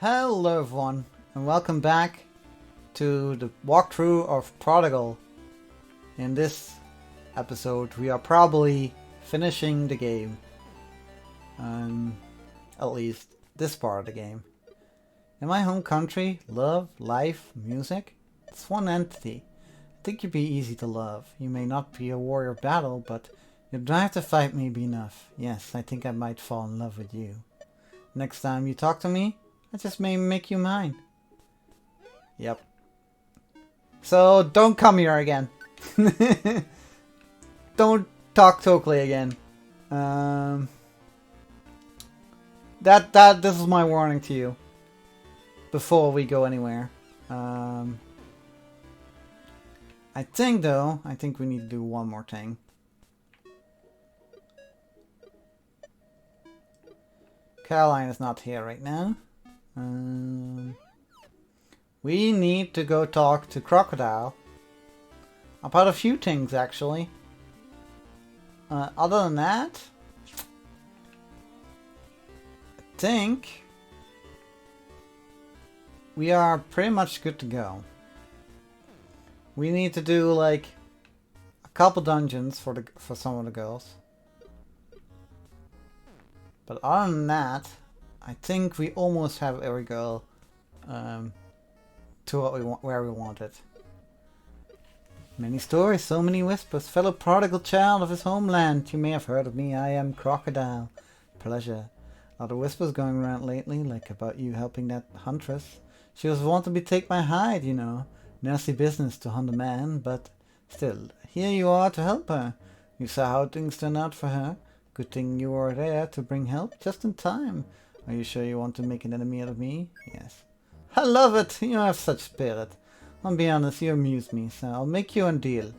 Hello everyone, and welcome back to the walkthrough of Prodigal. In this episode, we are probably finishing the game. At least this part of the game. In my home country, love, life, music, it's one entity. I think you'd be easy to love. You may not be a warrior of battle, but your drive to fight may be enough. Yes, I think I might fall in love with you. Next time you talk to me, I just may make you mine. Yep. So don't come here again. Don't talk to Oakley again. This is my warning to you. Before we go anywhere. I think we need to do one more thing. Caroline is not here right now. We need to go talk to Crocodile about a few things, actually. Other than that, I think we are pretty much good to go. We need to do like a couple dungeons for some of the girls. But other than that, I think we almost have every girl to what we want, where we want it. Many stories, so many whispers. Fellow prodigal child of his homeland, you may have heard of me. I am Crocodile. Pleasure. A lot of whispers going around lately, like about you helping that huntress. She was wanting me to take my hide, you know. Nasty business to hunt a man, but still, here you are to help her. You saw how things turned out for her. Good thing you were there to bring help just in time. Are you sure you want to make an enemy out of me? Yes. I love it! You have such spirit. I'll be honest, you amuse me, so I'll make you a deal.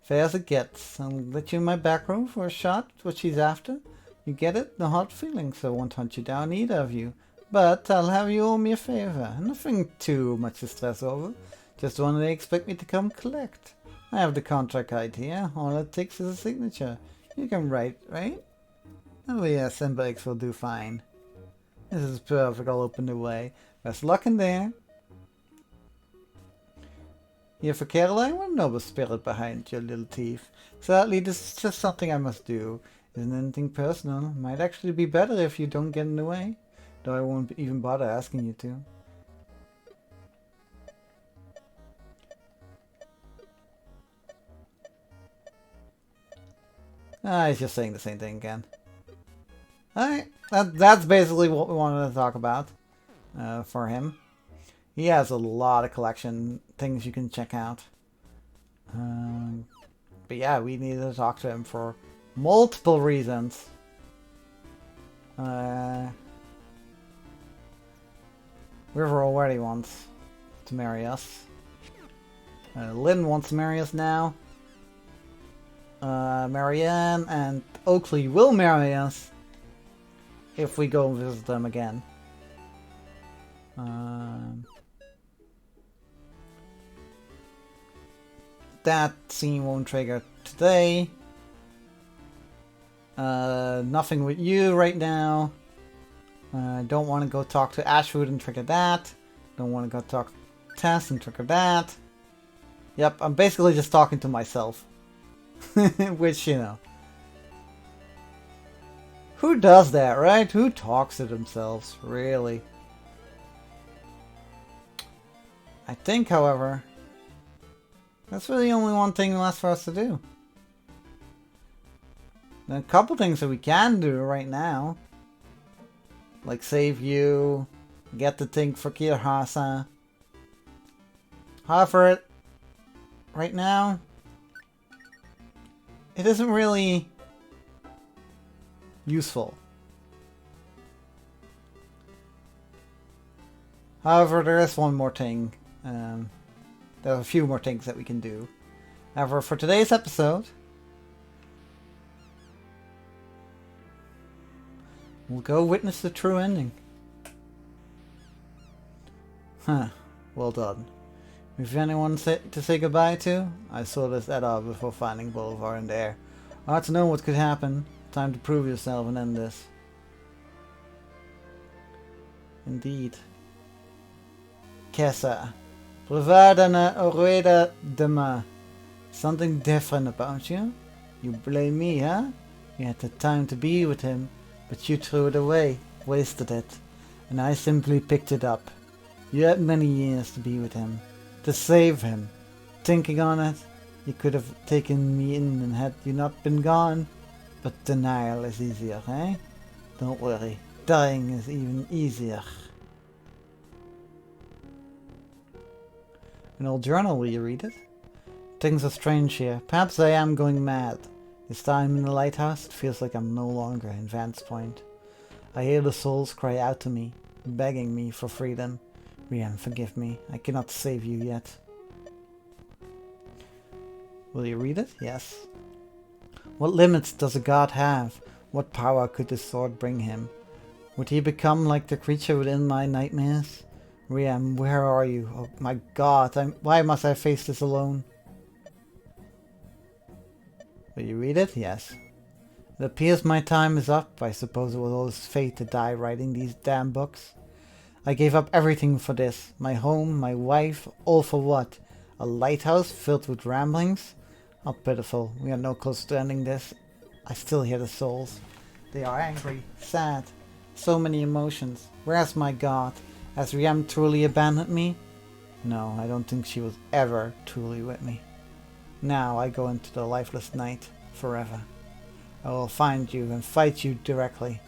Fair as it gets. I'll let you in my back room for a shot, what she's after. You get it? No hard feelings, so I won't hunt you down, either of you. But I'll have you owe me a favor. Nothing too much to stress over. Just one they expect me to come collect. I have the contract right here. All it takes is a signature. You can write, right? Oh yes, and Blakes will do fine. This is perfect, I'll open the way. Best luck in there. Here for Caroline, what a noble spirit behind your little thief. Sadly, this is just something I must do. Isn't anything personal. Might actually be better if you don't get in the way. Though I won't even bother asking you to. He's just saying the same thing again. Alright, that's basically what we wanted to talk about for him. He has a lot of collection things you can check out. But yeah, we needed to talk to him for multiple reasons. River already wants to marry us. Lynn wants to marry us now. Marianne and Oakley will marry us if we go visit them again. That scene won't trigger today. Nothing with you right now. Don't want to go talk to Ashwood and trigger that. Don't want to go talk to Tess and trigger that. Yep, I'm basically just talking to myself. Which, you know. Who does that, right? Who talks to themselves, really? I think, however, that's really only one thing left for us to do. There are a couple things that we can do right now. Like save you, get the thing for Kirhasa. However, right now, it isn't really useful. However, there is one more thing. There are a few more things that we can do. However, for today's episode, we'll go witness the true ending. Huh. Well done. If anyone to say goodbye to, I saw this at all before finding Bolivar in there. I ought to know what could happen. Time to prove yourself and end this. Indeed. Kessa. Bolivar na Oreda Dema. Something different about you? You blame me, huh? You had the time to be with him, but you threw it away, wasted it, and I simply picked it up. You had many years to be with him, to save him. Thinking on it, you could have taken me in and had you not been gone, but denial is easier, eh? Don't worry, dying is even easier. An old journal, will you read it? Things are strange here. Perhaps I am going mad. This time in the lighthouse, it feels like I'm no longer in Vance Point. I hear the souls cry out to me, begging me for freedom. Rian, forgive me. I cannot save you yet. Will you read it? Yes. What limits does a god have? What power could this sword bring him? Would he become like the creature within my nightmares? Rian, where are you? Oh my god, why must I face this alone? Will you read it? Yes. It appears my time is up. I suppose it was always fate to die writing these damn books. I gave up everything for this. My home, my wife, all for what? A lighthouse filled with ramblings? How pitiful. We are no closer to ending this. I still hear the souls. They are angry, sad. So many emotions. Where's my god? Has Riam truly abandoned me? No, I don't think she was ever truly with me. Now I go into the lifeless night forever. I will find you and fight you directly.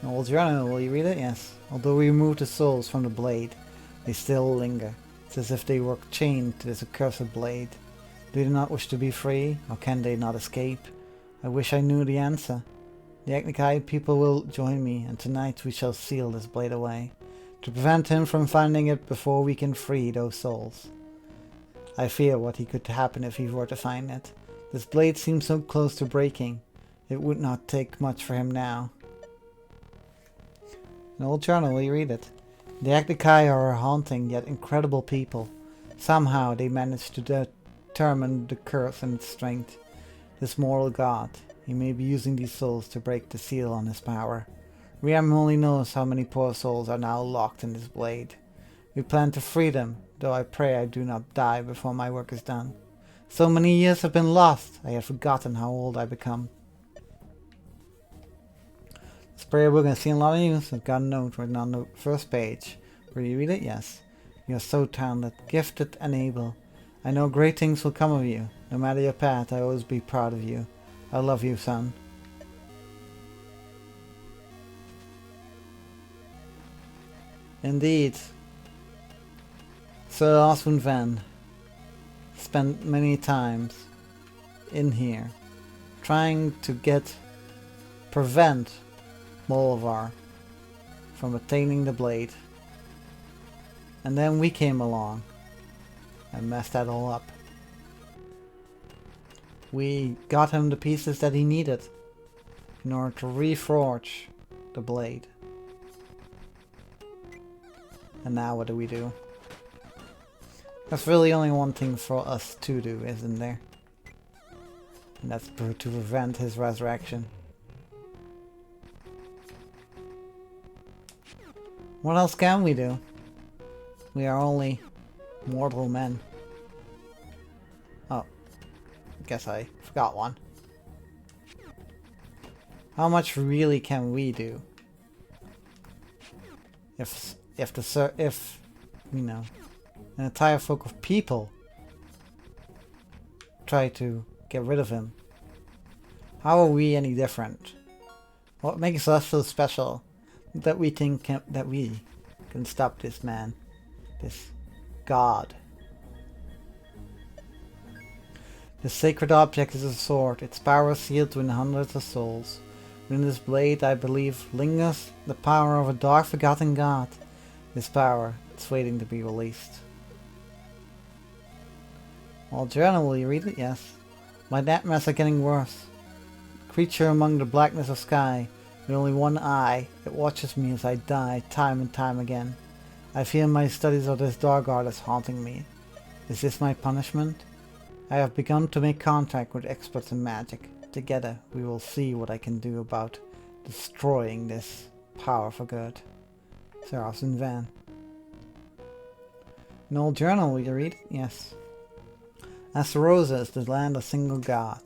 An old journal, will you read it? Yes. Although we remove the souls from the blade, they still linger. It's as if they were chained to this accursed blade. Do they not wish to be free, or can they not escape? I wish I knew the answer. The Agnikai people will join me, and tonight we shall seal this blade away, to prevent him from finding it before we can free those souls. I fear what could happen if he were to find it. This blade seems so close to breaking. It would not take much for him now. An old journal, will you read it? The Agnikai are a haunting yet incredible people. Somehow they managed to determine the curse and its strength. This mortal god, he may be using these souls to break the seal on his power. Riam only knows how many poor souls are now locked in this blade. We plan to free them, though I pray I do not die before my work is done. So many years have been lost, I have forgotten how old I become. This prayer we're going to see in a lot of news. I've got a note written on the first page. Will you read it? Yes. You are so talented, gifted and able. I know great things will come of you. No matter your path, I will always be proud of you. I love you, son. Indeed. Sir Oswin Van spent many times in here trying to prevent Bolivar from attaining the blade. And then we came along and messed that all up. We got him the pieces that he needed in order to reforge the blade. And now what do? There's really only one thing for us to do, isn't there? And that's to prevent his resurrection. What else can we do? We are only mortal men. Oh, guess I forgot one. How much really can we do? If you know, an entire folk of people try to get rid of him, how are we any different? What makes us so special that we think that we can stop this man, this god? The sacred object is a sword, its power sealed within hundreds of souls. Within this blade, I believe, lingers the power of a dark forgotten god. This power is waiting to be released. Well, journal, will you read it? Yes. My nightmares are getting worse. Creature among the blackness of sky, with only one eye, it watches me as I die time and time again. I feel my studies of this dark art is haunting me. Is this my punishment? I have begun to make contact with experts in magic. Together we will see what I can do about destroying this power for good. Zeros and Van. An old journal, will you read it? Yes. Astarosa is the land of single god.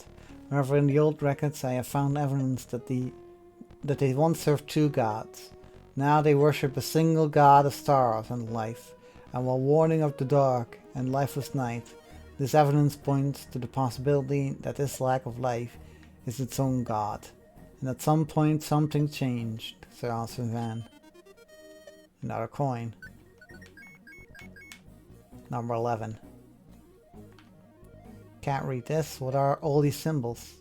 Wherever in the old records I have found evidence that they once served two gods. Now they worship a single god of stars and life, and while warning of the dark and lifeless night, this evidence points to the possibility that this lack of life is its own god, and at some point something changed. Sir Alson Van. Another coin. Number 11. Can't read this. What are all these symbols?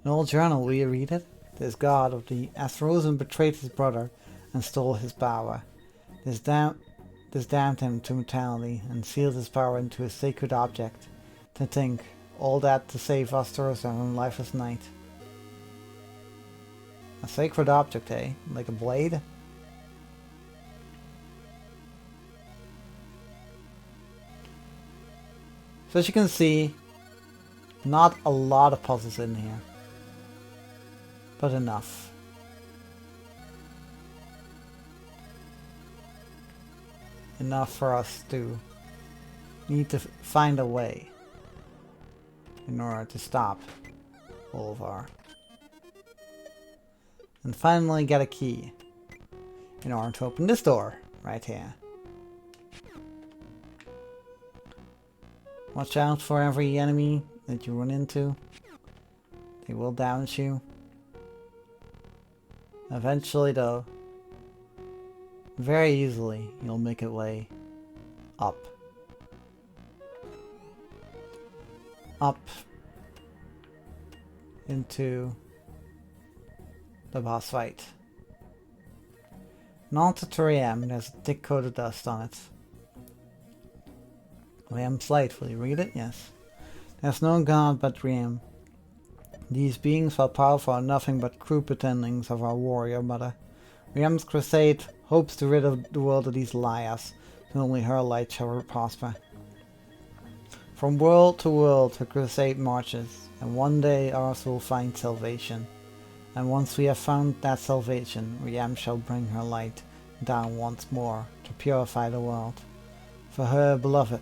An old journal, will you read it? This god of the Astarosan betrayed his brother and stole his power. This damned him to mortality and sealed his power into a sacred object. To think, all that to save Astarosa from lifeless night. A sacred object, eh? Like a blade? So as you can see, not a lot of puzzles in here, but enough. Enough for us to need to find a way in order to stop Bolivar. And finally get a key in order to open this door right here. Watch out for every enemy that you run into. They will damage you. Eventually though, very easily you'll make your way up. Up into the boss fight. An altar to Riem, there's a thick coat of dust on it. Riem's light, will you read it? Yes. There's no god but Riem. These beings, while powerful, are nothing but crude pretendings of our warrior mother. Riem's crusade hopes to rid the world of these liars, and only her light shall prosper. From world to world her crusade marches, and one day ours will find salvation. And once we have found that salvation, Riem shall bring her light down once more to purify the world. For her beloved.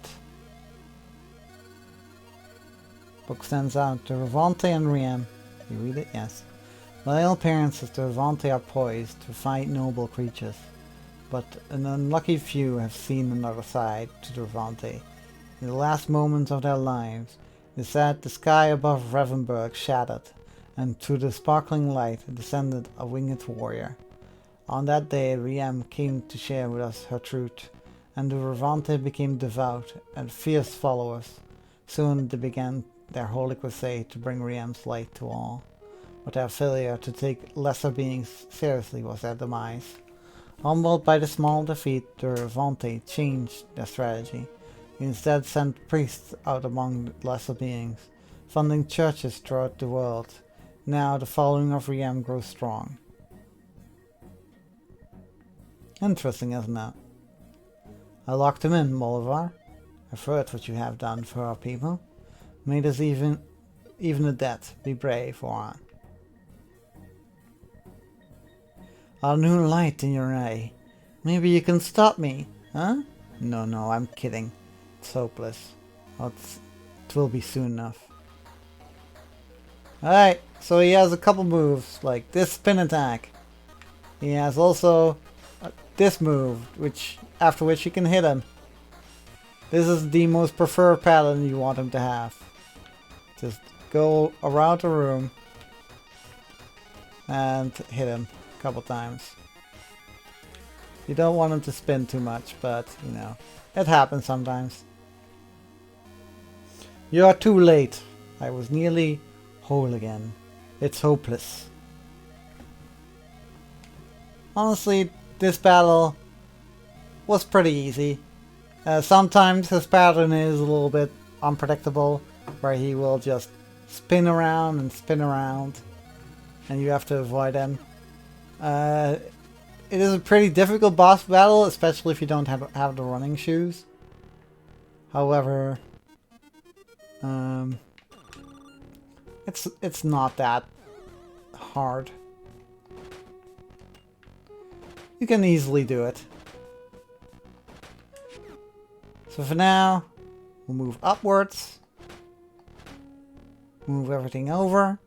Book stands out. The Revante and Riem. You read it? Yes. By all appearances, the Revante are poised to fight noble creatures, but an unlucky few have seen another side to the Revante. In the last moments of their lives, it is said the sky above Revenberg shattered, and to the sparkling light descended a winged warrior. On that day, Riem came to share with us her truth, and the Revante became devout and fierce followers. Soon they began their holy crusade to bring Riem's light to all. But their failure to take lesser beings seriously was their demise. Humbled by the small defeat, the Revante changed their strategy. They instead sent priests out among the lesser beings, funding churches throughout the world. Now the following of Riem grows strong. Interesting, isn't it? I locked him in, Bolivar. I've heard what you have done for our people. Made us even the dead be brave, Oran. A new light in your eye. Maybe you can stop me, huh? No, I'm kidding. It's hopeless. It will be soon enough. Alright, so he has a couple moves, like this spin attack. He has also this move, after which you can hit him. This is the most preferred pattern you want him to have. Just go around the room and hit him a couple times. You don't want him to spin too much, but you know, it happens sometimes. You are too late. I was nearly whole again. It's hopeless. Honestly, this battle was pretty easy. Sometimes his pattern is a little bit unpredictable, where he will just spin around and you have to avoid him. It is a pretty difficult boss battle, especially if you don't have the running shoes. However, it's not that hard. You can easily do it. So for now, we'll move upwards. Move everything over.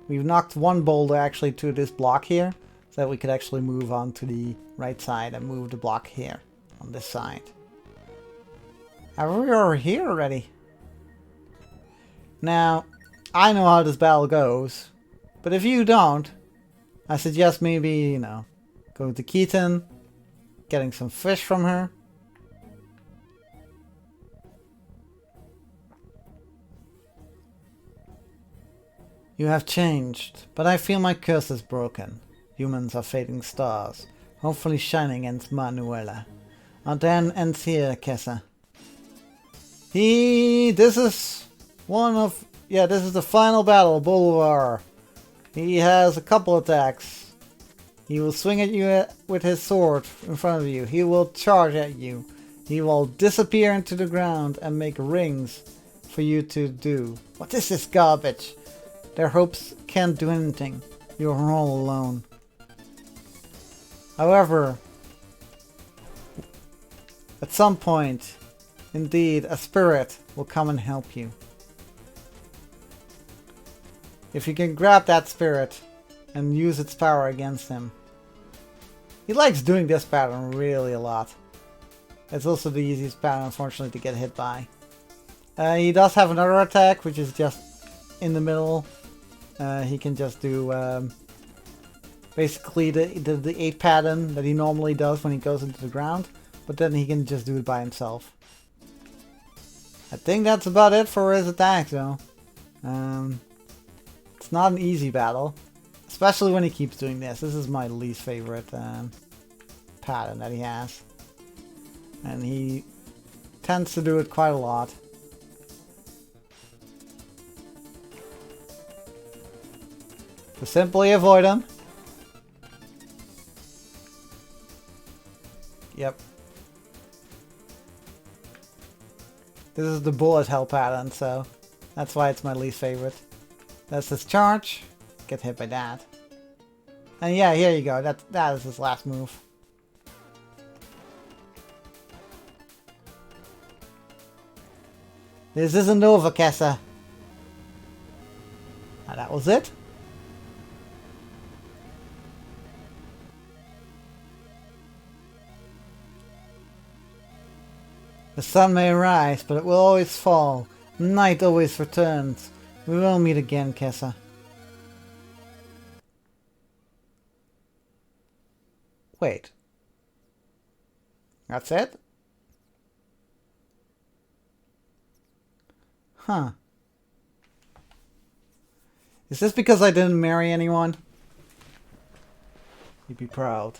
We've knocked one boulder actually to this block here, so that we could actually move on to the right side and move the block here on this side. We are here already. Now, I know how this battle goes, but if you don't, I suggest maybe, you know, going to Keaton, getting some fish from her. You have changed, but I feel my curse is broken. Humans are fading stars, hopefully shining against Manuela. Then ends here, Kessa. This is the final battle, Bolivar. He has a couple attacks. He will swing at you with his sword in front of you. He will charge at you. He will disappear into the ground and make rings for you to do. What is this garbage? Their hopes can't do anything. You are all alone. However, at some point, indeed, a spirit will come and help you. If you can grab that spirit and use its power against him. He likes doing this pattern really a lot. It's also the easiest pattern, unfortunately, to get hit by. He does have another attack, which is just in the middle. He can just do basically the 8 pattern that he normally does when he goes into the ground, but then he can just do it by himself. I think that's about it for his attacks, though. It's not an easy battle, especially when he keeps doing this. This is my least favorite pattern that he has, and he tends to do it quite a lot. To simply avoid him. Yep. This is the bullet hell pattern, so that's why it's my least favorite. That's his charge. Get hit by that. And yeah, here you go. That is his last move. This isn't over, Kessa. And that was it. The sun may rise, but it will always fall. Night always returns. We will meet again, Kessa. Wait. That's it? Huh. Is this because I didn't marry anyone? You'd be proud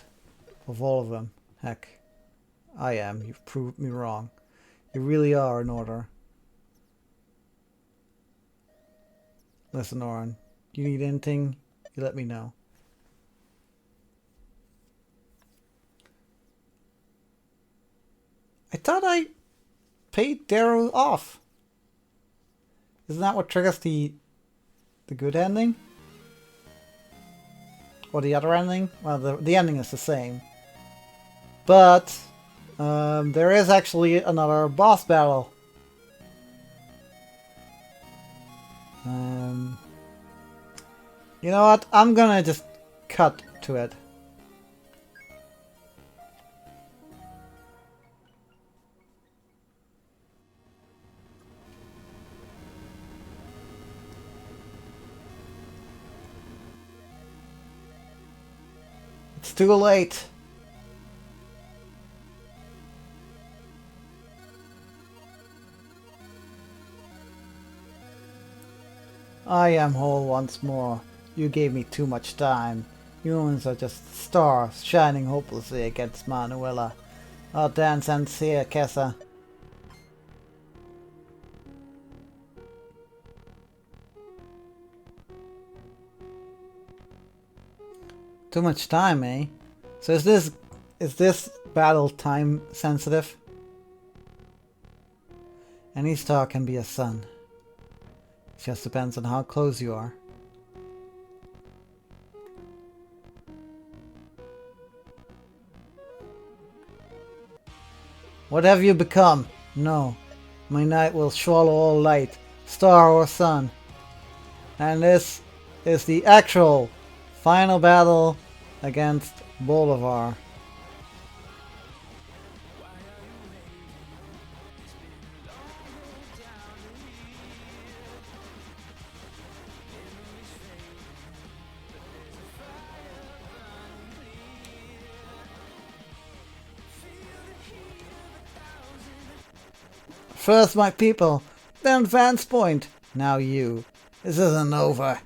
of all of them. Heck, I am. You've proved me wrong. You really are an order. Listen, Oren, you need anything, you let me know. I thought I paid Daryl off. Isn't that what triggers the good ending? Or the other ending? Well, the ending is the same. But there is actually another boss battle. You know what? I'm gonna just cut to it. It's too late. I am whole once more. You gave me too much time. Humans are just stars shining hopelessly against Manuela. Our dance ends here, Kessa. Too much time, eh? So is this battle time sensitive? Any star can be a sun. It just depends on how close you are. What have you become? No. My night will swallow all light, star or sun. And this is the actual final battle against Bolivar. First my people, then Van's Point, now you. This isn't over.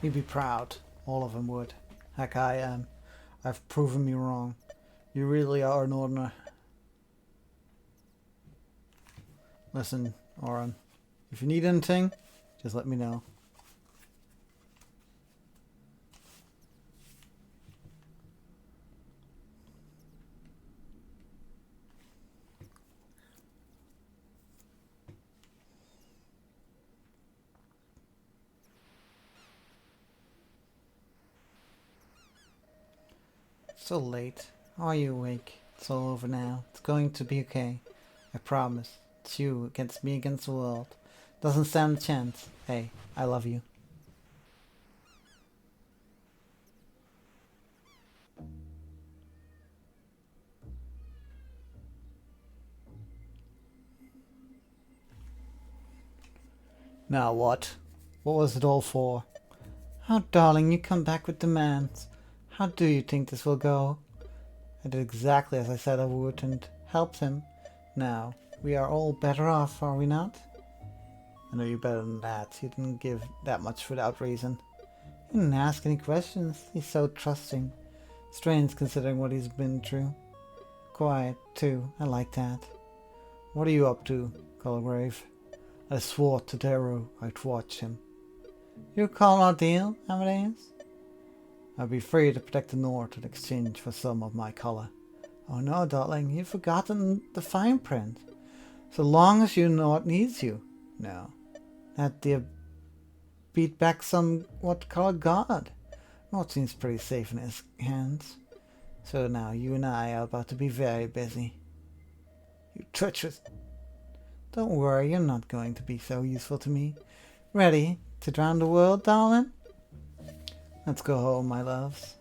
You'd be proud. All of them would. Heck, I am. I've proven me wrong. You really are an ordinary. Listen, Oren. If you need anything, just let me know. So late. Are you awake? It's all over now. It's going to be okay. I promise. It's you against me against the world. Doesn't stand a chance. Hey, I love you. Now what? What was it all for? Oh, darling, you come back with demands. How do you think this will go? I did exactly as I said I would and helped him. Now, we are all better off, are we not? I know you better than that. You didn't give that much without reason. He didn't ask any questions. He's so trusting. Strange considering what he's been through. Quiet, too. I like that. What are you up to, Colgrave? I swore to Daru I'd watch him. You call our deal, Amadeus? I'll be free to protect the North in exchange for some of my color. Oh no, darling, you've forgotten the fine print. So long as you know what needs you. No. That dear beat back some what called God. North seems pretty safe in his hands. So now you and I are about to be very busy. You treacherous... Don't worry, you're not going to be so useful to me. Ready to drown the world, darling? Let's go home, my loves.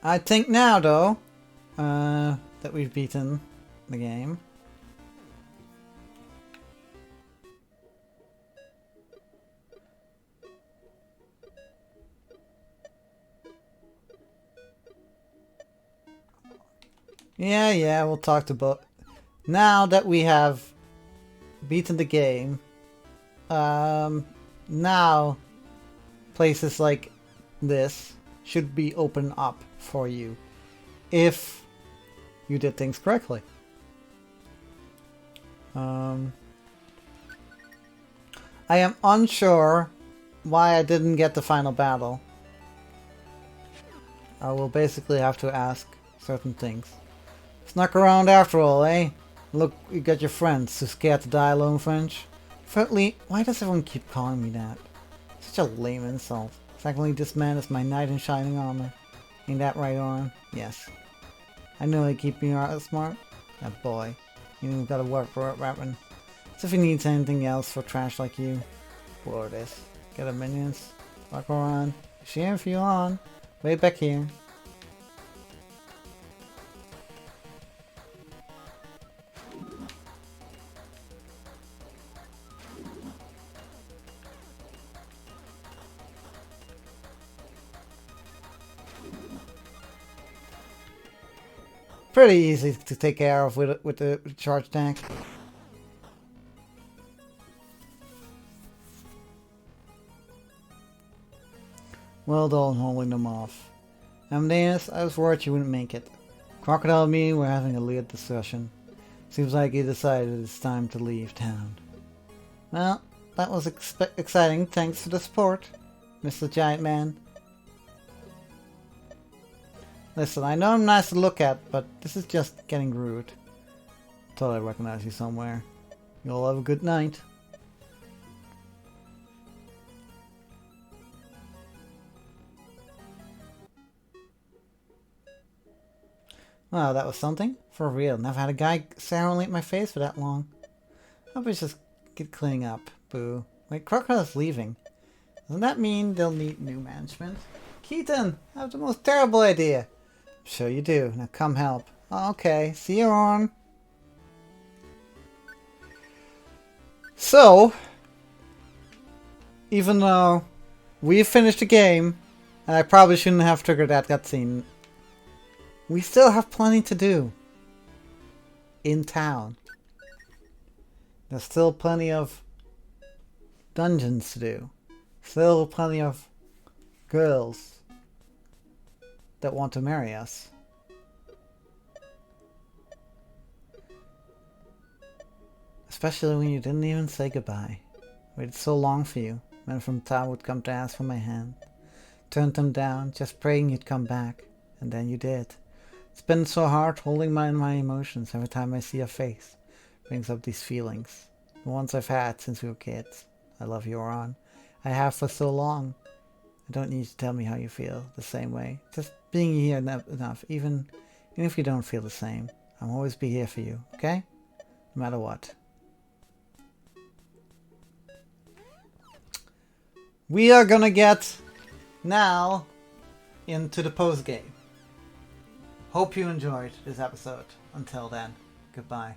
I think now, though, that we've beaten the game. Yeah, we'll talk about... Now that we have beaten the game, now places like this should be open up for you if you did things correctly. I am unsure why I didn't get the final battle. I will basically have to ask certain things. Snuck around after all, eh? Look, you got your friends, too scared to die alone, French. Frankly, why does everyone keep calling me that? Such a lame insult. Secondly, this man is my knight in shining armor. Ain't that right, Oren? Yes. I know they keep me smart. That boy. You even got a word for it, weapon. So if he needs anything else for trash like you, blow this. Get a minions. Walk around. Share if you on. Wait back here. Pretty easy to take care of with the charge tank. Well done holding them off. Amadeus, I was worried you wouldn't make it. Crocodile and me were having a late discussion. Seems like he decided it's time to leave town. Well, that was exciting. Thanks for the support, Mr. Giant Man. Listen, I know I'm nice to look at, but this is just getting rude. Thought I recognized you somewhere. You all have a good night. Wow, that was something. For real. Never had a guy stare only at my face for that long. Hope we just get cleaning up. Boo. Wait, Crocodile's leaving. Doesn't that mean they'll need new management? Keaton, I have the most terrible idea. I'm sure you do. Now come help. Okay, see you on. So, even though we finished the game, and I probably shouldn't have triggered that cutscene, we still have plenty to do in town. There's still plenty of dungeons to do. Still plenty of girls that want to marry us. Especially when you didn't even say goodbye. Waited so long for you. Men from town would come to ask for my hand. Turned them down, just praying you'd come back. And then you did. It's been so hard holding my emotions every time I see your face. Brings up these feelings. The ones I've had since we were kids. I love you, Oran. I have for so long. I don't need you to tell me how you feel the same way. Just being here enough. Even if you don't feel the same. I'll always be here for you, okay? No matter what. We are gonna get now into the post game. Hope you enjoyed this episode. Until then, goodbye.